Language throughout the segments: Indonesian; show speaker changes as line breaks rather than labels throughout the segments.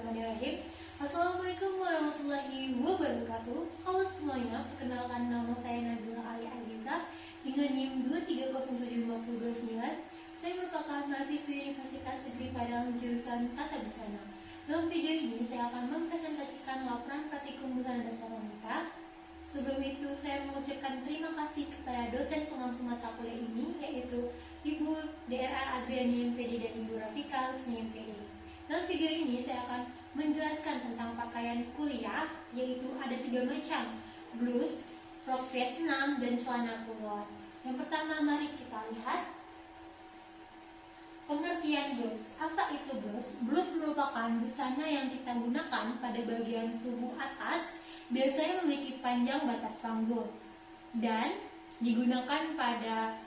Bismillahirrahmanirrahim. Assalamualaikum warahmatullahi wabarakatuh. Halo semuanya, perkenalkan nama saya Nabila Ali Aziza dengan NIM 2307529. Saya merupakan mahasiswi Universitas Negeri Padang jurusan Tata Busana. Dalam video ini saya akan mempresentasikan laporan praktikum busana dasar wanita. Sebelum itu saya mengucapkan terima kasih kepada dosen pengampu mata kuliah ini, yaitu Ibu DRA Adriani MPD dan Ibu Rafika Husni MPD. Dalam video ini saya akan menjelaskan tentang pakaian kuliah, yaitu ada 3 macam: blus, rok Vietnam, dan celana kulot. Yang pertama, mari kita lihat pengertian blus. Apa itu blus? Blus merupakan busana yang kita gunakan pada bagian tubuh atas, biasanya memiliki panjang batas panggul dan digunakan pada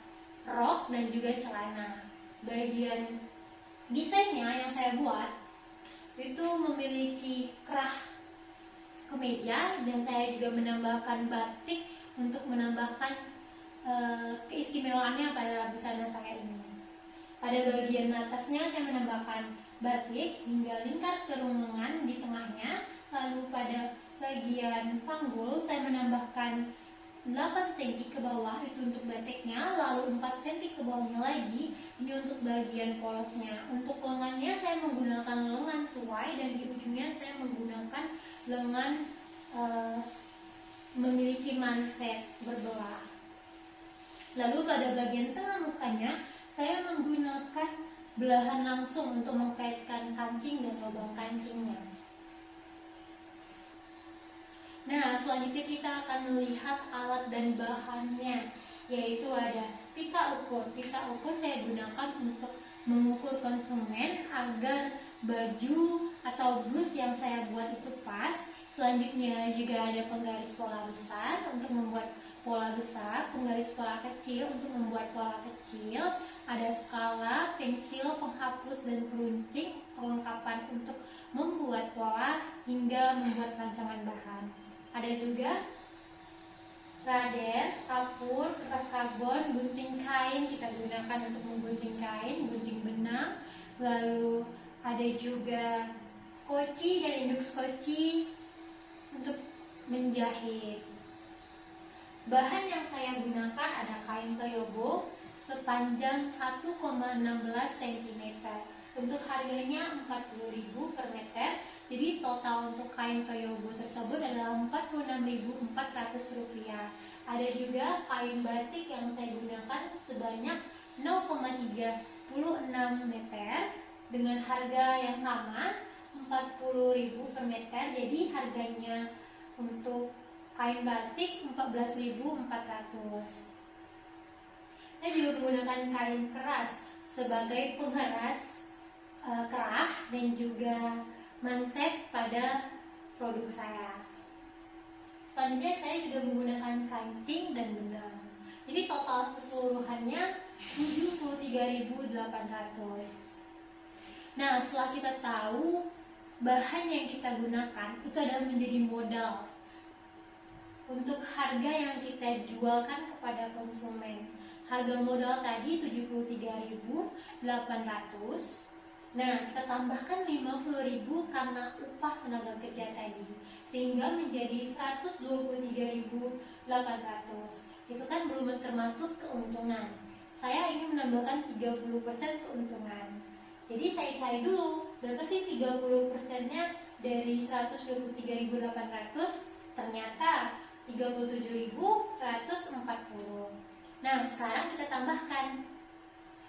rok dan juga celana. Bagian desainnya yang saya buat itu memiliki kerah kemeja, dan saya juga menambahkan batik untuk menambahkan keistimewaannya pada busana saya ini. Pada bagian atasnya saya menambahkan batik hingga lingkar kerung lengan di tengahnya. Lalu pada bagian panggul saya menambahkan 8 cm ke bawah, itu untuk batiknya, lalu 4 cm ke bawahnya lagi, ini untuk bagian polosnya. Untuk lengannya saya menggunakan lengan suai, dan di ujungnya saya menggunakan lengan memiliki manset berbelah. Lalu pada bagian tengah mukanya saya menggunakan belahan langsung untuk mengkaitkan kancing dan lubang kancingnya. Nah, selanjutnya kita akan melihat alat dan bahannya, yaitu ada pita ukur. Pita ukur saya gunakan untuk mengukur konsumen agar baju atau blus yang saya buat itu pas. Selanjutnya juga ada penggaris pola besar untuk membuat pola besar, penggaris pola kecil untuk membuat pola kecil, ada skala, pensil, penghapus, dan peruncing, perlengkapan untuk membuat pola hingga membuat rancangan bahan. Ada juga rader, kapur, kertas karbon, gunting kain, kita gunakan untuk menggunting kain, gunting benang. Lalu ada juga skoci dan induk skoci untuk menjahit. Bahan yang saya gunakan ada kain toyobo sepanjang 1,16 cm. Untuk harganya 40.000 per meter. Jadi total untuk kain toyobo tersebut adalah Rp46.400. Ada juga kain batik yang saya gunakan sebanyak 0,36 meter dengan harga yang sama 40.000 per meter. Jadi harganya untuk kain batik 14.400. Saya juga menggunakan kain keras sebagai pengeras kerah dan juga manset pada produk saya. Selanjutnya saya juga menggunakan kancing dan benang. Jadi total keseluruhannya 73.800. Nah, setelah kita tahu bahan yang kita gunakan itu adalah menjadi modal untuk harga yang kita jualkan kepada konsumen. Harga modal tadi 73.800. Nah, kita tambahkan 50.000 karena upah tenaga kerja tadi, sehingga menjadi 123.800. Itu kan belum termasuk keuntungan. Saya ingin menambahkan 30% keuntungan. Jadi saya cari dulu, berapa sih 30%-nya dari 123.800? Ternyata 37.140. Nah, sekarang kita tambahkan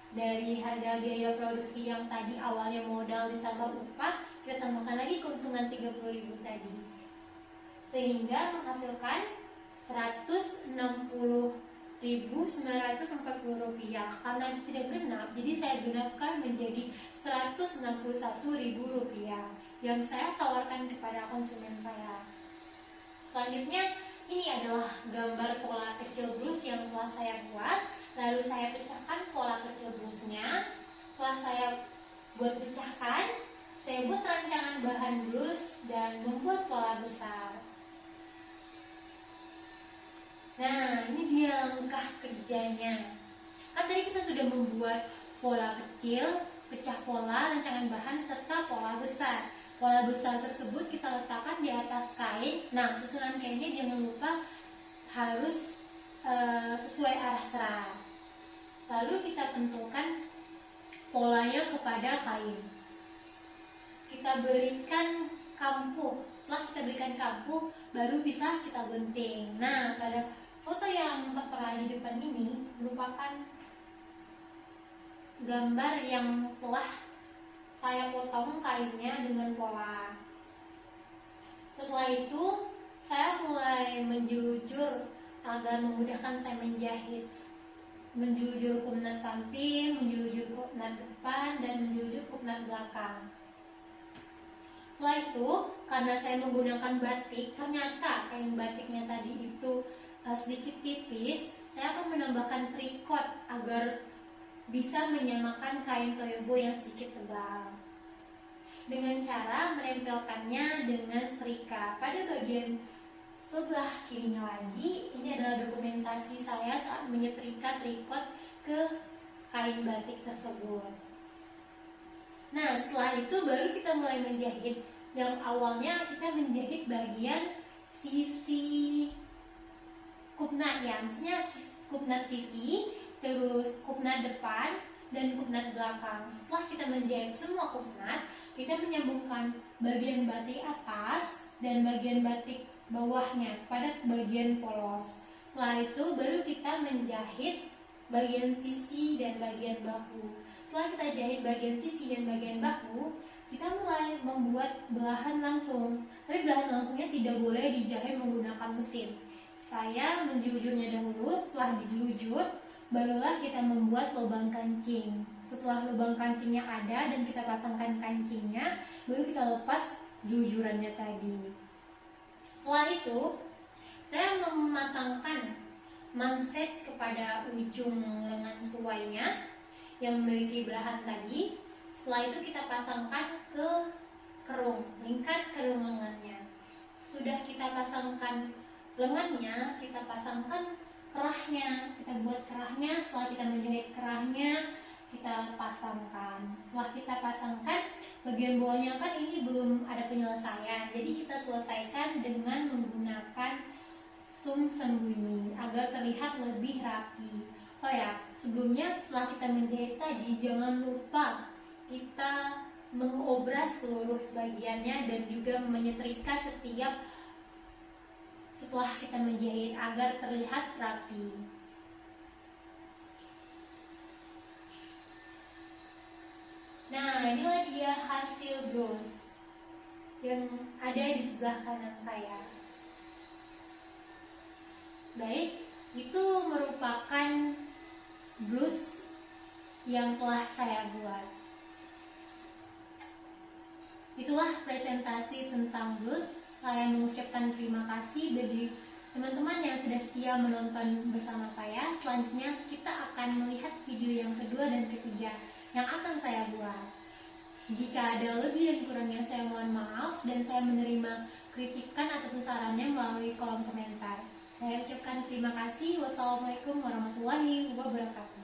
dari harga biaya produksi yang tadi awalnya modal ditambah upah, kita tambahkan lagi keuntungan 30.000 tadi, sehingga menghasilkan Rp160.940. Karena itu tidak genap, jadi saya gunakan menjadi Rp161.000 yang saya tawarkan kepada konsumen saya. Selanjutnya, ini adalah gambar pola kecil blus yang telah saya buat. Lalu saya pecahkan pola kecil blusnya. Setelah saya buat pecahkan, saya buat rancangan bahan blus dan membuat pola besar. Nah, ini dia langkah kerjanya. Kan tadi kita sudah membuat pola kecil, pecah pola, rancangan bahan, serta pola besar. Pola besar tersebut kita letakkan di atas kain. Nah, susunan kainnya jangan lupa harus sesuai arah serat. Lalu kita tentukan polanya kepada kain. Kita berikan kampuh. Setelah kita berikan kampuh, baru bisa kita gunting. Nah, pada foto yang tertera di depan ini merupakan gambar yang telah saya potong kainnya dengan pola. Setelah itu, saya mulai menjulur agar memudahkan saya menjahit. Menjulur kumnat samping, menjulur kumnat depan, dan menjulur kumnat belakang. Setelah itu, karena saya menggunakan batik, ternyata kain batiknya tadi itu sedikit tipis, saya akan menambahkan tricot agar bisa menyamakan kain toyobo yang sedikit tebal. Dengan cara menempelkannya dengan setrika pada bagian sebelah kirinya lagi. Ini adalah dokumentasi saya saat menyetrika tricot ke kain batik tersebut. Nah, setelah itu baru kita mulai menjahit. Yang awalnya kita menjahit bagian sisi kupnat ya, maksudnya kupnat sisi, terus kupnat depan, dan kupnat belakang. Setelah kita menjahit semua kupnat, kita menyambungkan bagian batik atas dan bagian batik bawahnya pada bagian polos. Setelah itu baru kita menjahit bagian sisi dan bagian bahu. Setelah kita jahit bagian sisi dan bagian bahu, kita mulai membuat belahan langsung. Tapi belahan langsungnya tidak boleh dijahit menggunakan mesin. Saya menjelujurnya dahulu. Setelah dijulujur, barulah kita membuat lubang kancing. Setelah lubang kancingnya ada dan kita pasangkan kancingnya, baru kita lepas jelujurannya tadi. Setelah itu, saya memasangkan manset kepada ujung lengan suainya yang memiliki belahan tadi. Setelah itu kita pasangkan ke kerung, lingkar kerung lengannya. Sudah kita pasangkan lengannya, kita pasangkan kerahnya. Kita buat kerahnya. Setelah kita menjahit kerahnya, kita pasangkan. Setelah kita pasangkan, bagian bawahnya kan ini belum ada penyelesaian, jadi kita selesaikan dengan menggunakan sum sembunyi agar terlihat lebih rapi. Oh ya, sebelumnya setelah kita menjahit tadi, jangan lupa kita mengobras seluruh bagiannya dan juga menyetrika setiap setelah kita menjahit agar terlihat rapi. Nah, inilah dia hasil blus yang ada di sebelah kanan saya. Baik, itu merupakan blus yang telah saya buat. Itulah presentasi tentang blus. Saya mengucapkan terima kasih bagi teman-teman yang sudah setia menonton bersama saya. Selanjutnya kita akan melihat video yang kedua dan ketiga yang akan saya buat. Jika ada lebih dan kurangnya saya mohon maaf, dan saya menerima kritikan ataupun sarannya melalui kolom komentar. Saya ucapkan terima kasih. Wassalamualaikum warahmatullahi wabarakatuh.